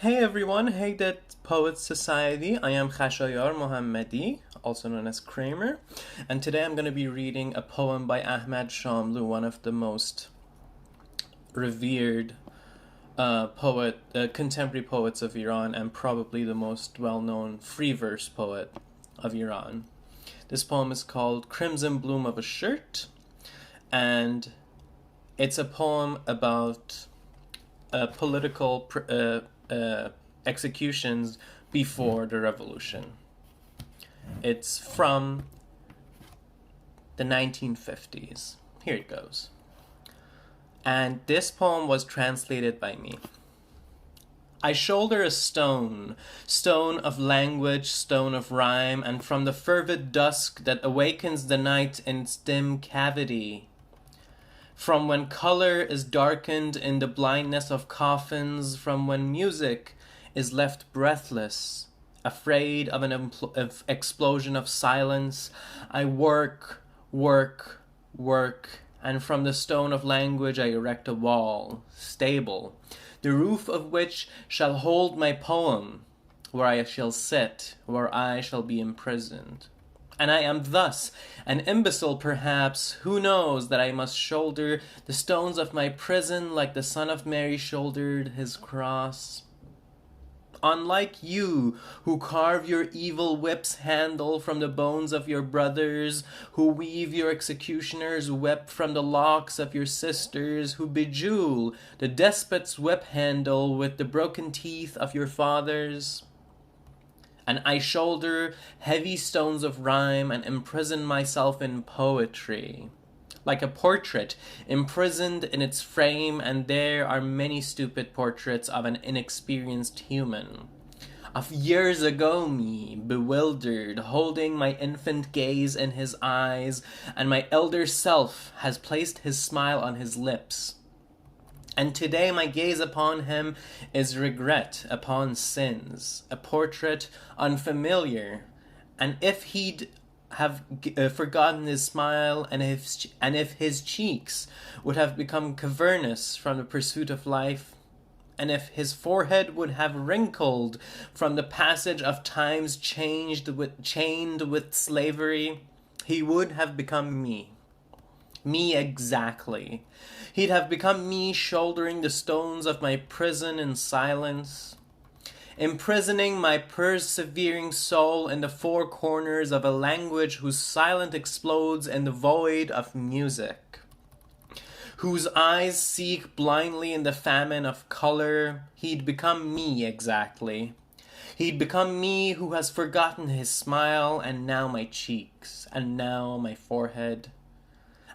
Hey everyone, hey Dead Poets Society. I am Khashayar Mohammadi, also known as Kramer, and today I'm going to be reading a poem by Ahmad Shamlu, one of the most revered contemporary poets of Iran, and probably the most well-known free verse poet of Iran. This poem is called Crimson Bloom of a Shirt, and it's a poem about political executions before the revolution. It's from the 1950s. Here it goes. And this poem was translated by me. I shoulder a stone, stone of language, stone of rhyme, and from the fervid dusk that awakens the night in its dim cavity, from when color is darkened in the blindness of coffins, from when music is left breathless, afraid of an explosion of silence, I work, and from the stone of language I erect a wall, stable, the roof of which shall hold my poem, where I shall sit, where I shall be imprisoned. And I am thus an imbecile, perhaps, who knows that I must shoulder the stones of my prison like the Son of Mary shouldered his cross. Unlike you, who carve your evil whip's handle from the bones of your brothers, who weave your executioner's whip from the locks of your sisters, who bejewel the despot's whip handle with the broken teeth of your fathers. And I shoulder heavy stones of rhyme and imprison myself in poetry, like a portrait imprisoned in its frame, and there are many stupid portraits of an inexperienced human. Of years ago me, bewildered, holding my infant gaze in his eyes, and my elder self has placed his smile on his lips. And today my gaze upon him is regret upon sins, a portrait unfamiliar. And if he'd have forgotten his smile, and if his cheeks would have become cavernous from the pursuit of life, and if his forehead would have wrinkled from the passage of times chained with slavery, he would have become me. Me exactly. He'd have become me, shouldering the stones of my prison in silence, imprisoning my persevering soul in the four corners of a language whose silence explodes in the void of music, whose eyes seek blindly in the famine of color. He'd become me exactly. He'd become me, who has forgotten his smile, and now my cheeks, and now my forehead.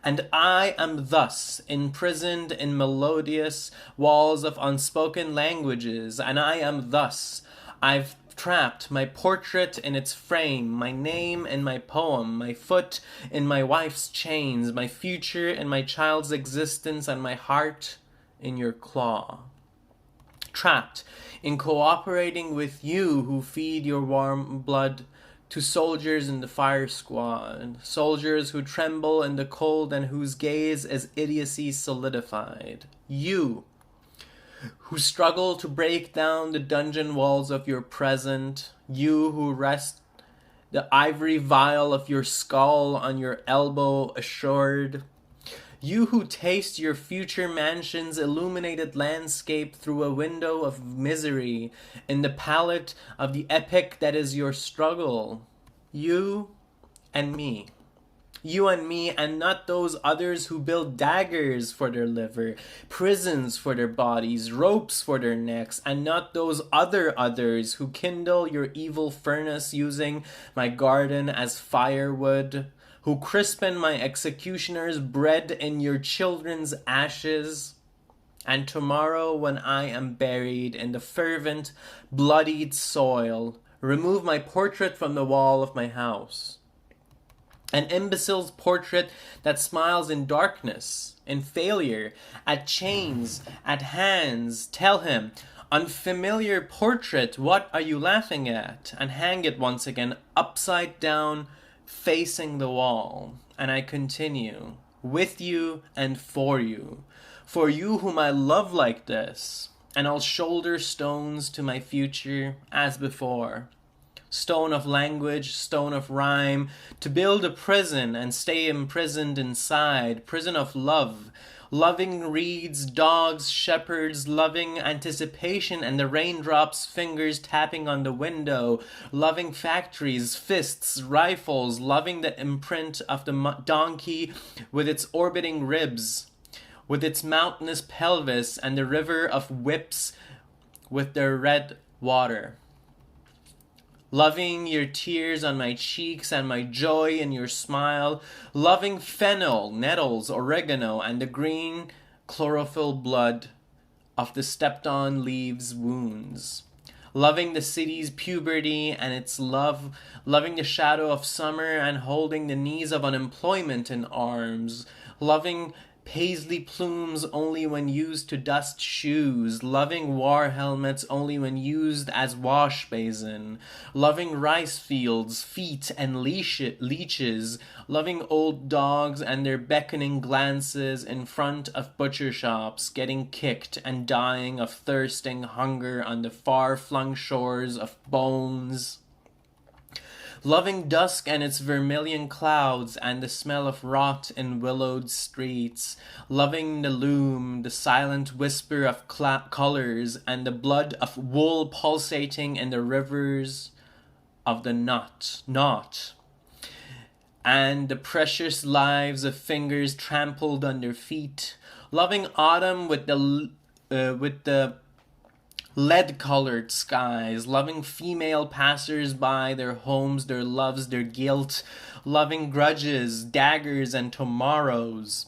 And I am thus imprisoned in melodious walls of unspoken languages, and I am thus, I've trapped my portrait in its frame, my name in my poem, my foot in my wife's chains, my future in my child's existence, and my heart in your claw. Trapped in cooperating with you who feed your warm blood to soldiers in the fire squad, soldiers who tremble in the cold and whose gaze is idiocy solidified. You, who struggle to break down the dungeon walls of your present, you who rest the ivory vial of your skull on your elbow assured, you who taste your future mansion's illuminated landscape through a window of misery in the palette of the epic that is your struggle. You and me. You and me, and not those others who build daggers for their liver, prisons for their bodies, ropes for their necks, and not those other others who kindle your evil furnace using my garden as firewood, who crispen my executioner's bread in your children's ashes. And tomorrow, when I am buried in the fervent, bloodied soil, remove my portrait from the wall of my house. An imbecile's portrait that smiles in darkness, in failure, at chains, at hands. Tell him, unfamiliar portrait, what are you laughing at? And hang it once again, upside down, facing the wall. And I continue, with you and for you whom I love like this, and I'll shoulder stones to my future as before. Stone of language, stone of rhyme, to build a prison and stay imprisoned inside, prison of love, loving reeds, dogs, shepherds, loving anticipation and the raindrops, fingers tapping on the window, loving factories, fists, rifles, loving the imprint of the donkey with its orbiting ribs, with its mountainous pelvis and the river of whips with their red water. Loving your tears on my cheeks and my joy in your smile, loving fennel, nettles, oregano, and the green chlorophyll blood of the stepped-on leaves' wounds. Loving the city's puberty and its love, loving the shadow of summer and holding the knees of unemployment in arms, loving paisley plumes only when used to dust shoes, loving war helmets only when used as wash basin, loving rice fields, feet, and leeches, loving old dogs and their beckoning glances in front of butcher shops, getting kicked and dying of thirsting hunger on the far-flung shores of bones. Loving dusk and its vermilion clouds and the smell of rot in willowed streets, loving the loom, the silent whisper of colors, and the blood of wool pulsating in the rivers of the knot, and the precious lives of fingers trampled under feet, loving autumn with the lead-colored skies, loving female passers-by, their homes, their loves, their guilt, loving grudges, daggers, and tomorrows,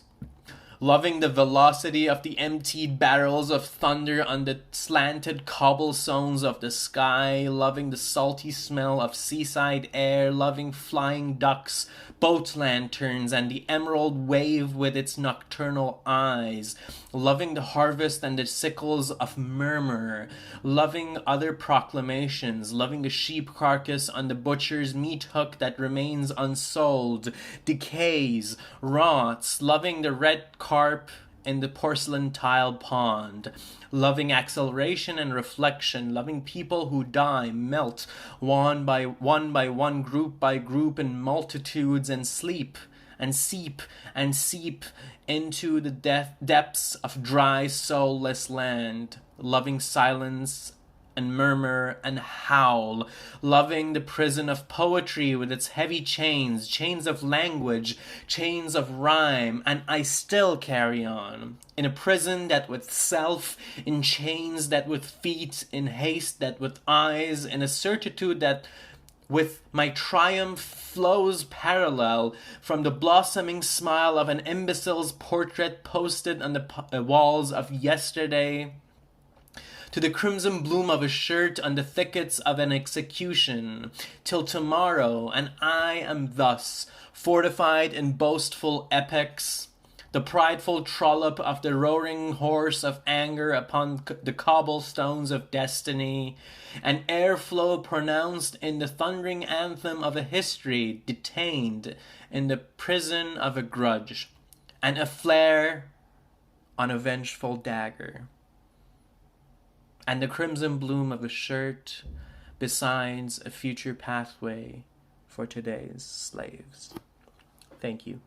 loving the velocity of the emptied barrels of thunder on the slanted cobblestones of the sky, loving the salty smell of seaside air, loving flying ducks, boat lanterns, and the emerald wave with its nocturnal eyes, loving the harvest and the sickles of murmur, loving other proclamations, loving the sheep carcass on the butcher's meat hook that remains unsold, decays, rots, loving the red carp in the porcelain tile pond, loving acceleration and reflection, loving people who die, melt, one by one, group by group, in multitudes, and sleep, and seep, and seep into the depths of dry, soulless land, loving silence and murmur and howl, loving the prison of poetry with its heavy chains, chains of language, chains of rhyme, and I still carry on. In a prison that with self, in chains that with feet, in haste that with eyes, in a certitude that with my triumph flows parallel from the blossoming smile of an imbecile's portrait posted on the walls of yesterday, to the crimson bloom of a shirt on the thickets of an execution, till tomorrow, and I am thus, fortified in boastful epics, the prideful trollop of the roaring horse of anger upon the cobblestones of destiny, an airflow pronounced in the thundering anthem of a history detained in the prison of a grudge, and a flare on a vengeful dagger, and the crimson bloom of a shirt besides a future pathway for today's slaves. Thank you.